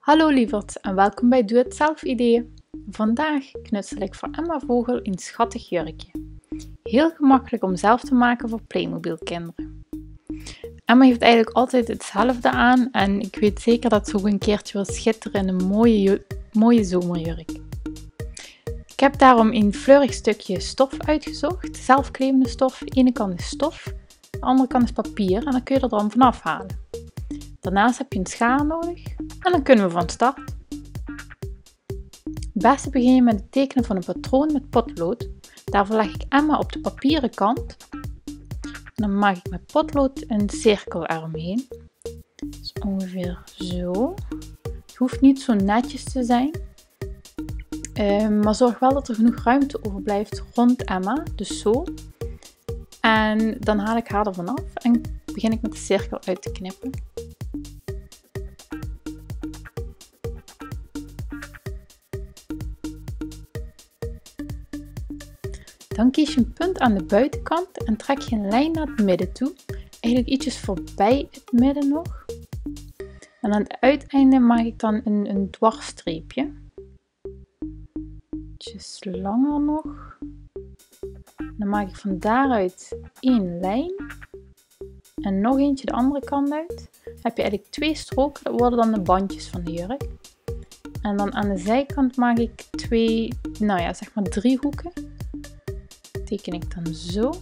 Hallo lieverd en welkom bij Doe het zelf ideeën. Vandaag knutsel ik voor Emma Vogel een schattig jurkje. Heel gemakkelijk om zelf te maken voor Playmobil kinderen. Emma heeft eigenlijk altijd hetzelfde aan en ik weet zeker dat ze ook een keertje wil schitteren in een mooie zomerjurk. Ik heb daarom een fleurig stukje stof uitgezocht, zelfklevende stof. De ene kant is stof, de andere kant is papier en dan kun je er dan vanaf halen. Daarnaast heb je een schaar nodig en dan kunnen we van start. Het beste begin je met het tekenen van een patroon met potlood. Daarvoor leg ik Emma op de papieren kant. En dan maak ik met potlood een cirkel eromheen. Dus ongeveer zo. Het hoeft niet zo netjes te zijn. Maar zorg wel dat er genoeg ruimte overblijft rond Emma. Dus zo. En dan haal ik haar er vanaf en begin ik met de cirkel uit te knippen. Dan kies je een punt aan de buitenkant en trek je een lijn naar het midden toe. Eigenlijk ietsjes voorbij het midden nog. En aan het uiteinde maak ik dan een dwarsstreepje. Ietsjes langer nog. Dan maak ik van daaruit één lijn. En nog eentje de andere kant uit. Dan heb je eigenlijk twee stroken, dat worden dan de bandjes van de jurk. En dan aan de zijkant maak ik zeg maar driehoeken. Teken ik dan zo,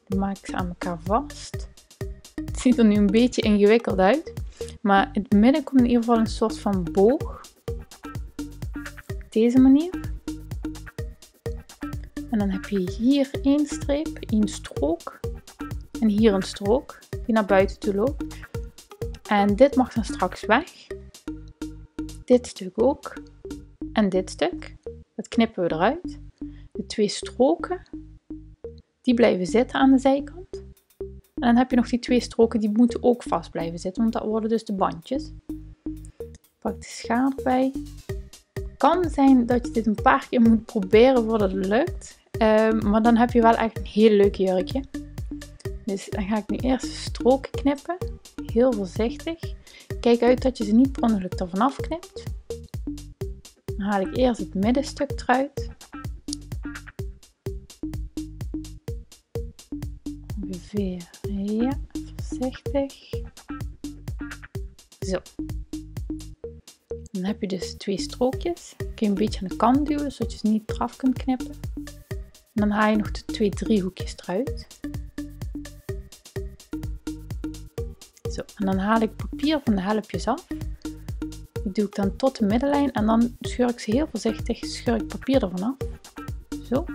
dan maak ik ze aan elkaar vast. Het ziet er nu een beetje ingewikkeld uit, maar in het midden komt in ieder geval een soort van boog. Op deze manier. En dan heb je hier één streep, één strook en hier een strook die naar buiten toe loopt. En dit mag dan straks weg. Dit stuk ook. En dit stuk, dat knippen we eruit. De twee stroken, die blijven zitten aan de zijkant. En dan heb je nog die twee stroken, die moeten ook vast blijven zitten, want dat worden dus de bandjes. Pak de schaar erbij. Het kan zijn dat je dit een paar keer moet proberen voordat het lukt. Maar dan heb je wel echt een heel leuk jurkje. Dus dan ga ik nu eerst de stroken knippen. Heel voorzichtig. Kijk uit dat je ze niet per ongeluk ervan afknipt. Dan haal ik eerst het middenstuk eruit. Ongeveer, ja, voorzichtig. Zo. Dan heb je dus twee strookjes. Kun je een beetje aan de kant duwen, zodat je ze niet eraf kunt knippen. En dan haal je nog de twee driehoekjes eruit. Zo, en dan haal ik papier van de helpjes af. Die doe ik dan tot de middenlijn en dan scheur ik ze heel voorzichtig, papier ervan af. Zo.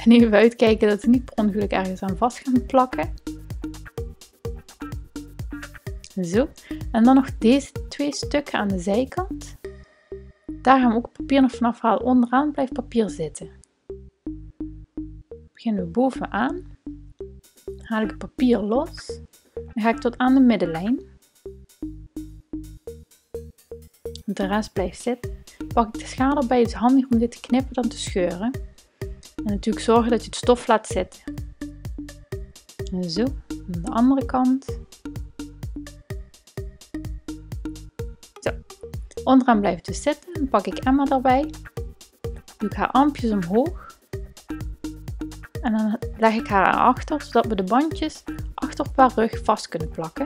En even uitkijken dat ze niet per ongeluk ergens aan vast gaan plakken. Zo. En dan nog deze twee stukken aan de zijkant. Daar gaan we ook papier nog vanaf halen. Onderaan blijft papier zitten. Dan beginnen we bovenaan. Dan haal ik het papier los. Dan ga ik tot aan de middenlijn. De rest blijft zitten. Pak ik de schaar erbij. Het is handig om dit te knippen dan te scheuren. En natuurlijk zorgen dat je het stof laat zitten. En zo, aan de andere kant. Zo, onderaan blijft het dus zitten. Dan pak ik Emma erbij. Doe ik haar armpjes omhoog. En dan leg ik haar erachter, zodat we de bandjes achter op haar rug vast kunnen plakken.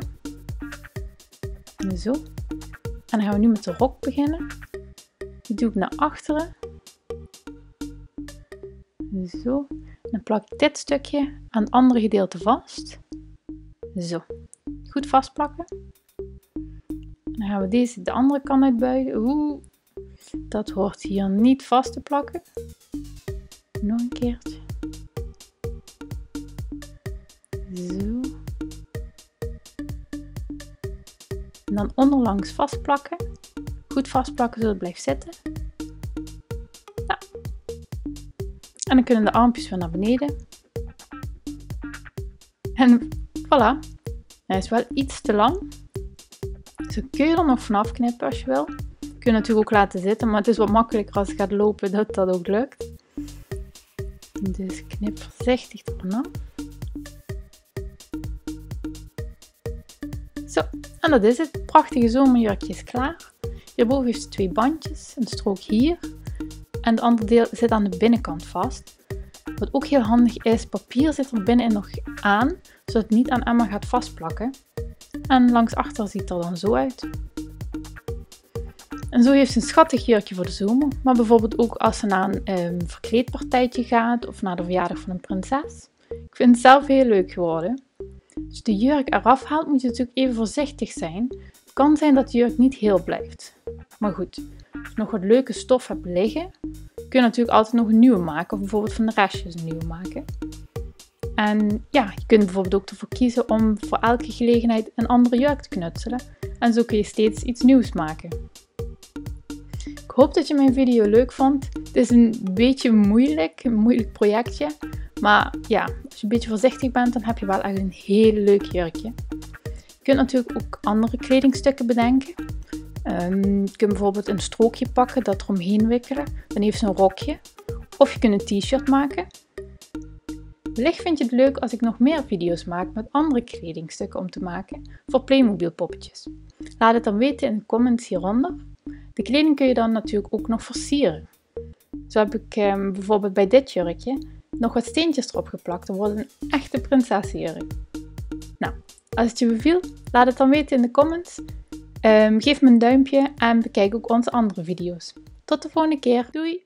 En zo. En dan gaan we nu met de rok beginnen. Die doe ik naar achteren. Zo. Dan plak ik dit stukje aan het andere gedeelte vast. Zo. Goed vastplakken. Dan gaan we deze de andere kant uitbuigen. Dat hoort hier niet vast te plakken. Nog een keertje. Zo. En dan onderlangs vastplakken. Goed vastplakken zodat het blijft zitten. Ja. En dan kunnen de armpjes weer naar beneden. En voilà. Hij is wel iets te lang. Dus dan kun je er nog vanaf knippen als je wil. Kun je natuurlijk ook laten zitten, maar het is wat makkelijker als je gaat lopen dat dat ook lukt. Dus knip voorzichtig er vanaf. Zo, En dat is het. Prachtige zomerjurkje is klaar. Hierboven heeft ze 2 bandjes, een strook hier. En het andere deel zit aan de binnenkant vast. Wat ook heel handig is, papier zit er binnenin nog aan, zodat het niet aan Emma gaat vastplakken. En langs achter ziet het er dan zo uit. En zo heeft ze een schattig jurkje voor de zomer. Maar bijvoorbeeld ook als ze naar een verkleedpartijtje gaat of naar de verjaardag van een prinses. Ik vind het zelf heel leuk geworden. Als je de jurk eraf haalt, moet je natuurlijk even voorzichtig zijn. Het kan zijn dat de jurk niet heel blijft. Maar goed, als je nog wat leuke stof hebt liggen, kun je natuurlijk altijd nog een nieuwe maken. Of bijvoorbeeld van de restjes een nieuwe maken. En ja, je kunt bijvoorbeeld ook ervoor kiezen om voor elke gelegenheid een andere jurk te knutselen. En zo kun je steeds iets nieuws maken. Ik hoop dat je mijn video leuk vond. Het is een beetje moeilijk, een moeilijk projectje. Maar ja, als je een beetje voorzichtig bent, dan heb je wel echt een heel leuk jurkje. Je kunt natuurlijk ook andere kledingstukken bedenken. Je kunt bijvoorbeeld een strookje pakken, dat eromheen wikkelen. Dan heeft ze een rokje. Of je kunt een t-shirt maken. Wellicht vind je het leuk als ik nog meer video's maak met andere kledingstukken om te maken voor Playmobil poppetjes. Laat het dan weten in de comments hieronder. De kleding kun je dan natuurlijk ook nog versieren. Zo heb ik bijvoorbeeld bij dit jurkje nog wat steentjes erop geplakt. Dan wordt het een echte prinsessenjurk. Nou, als het je beviel, laat het dan weten in de comments. Geef me een duimpje en bekijk ook onze andere video's. Tot de volgende keer. Doei!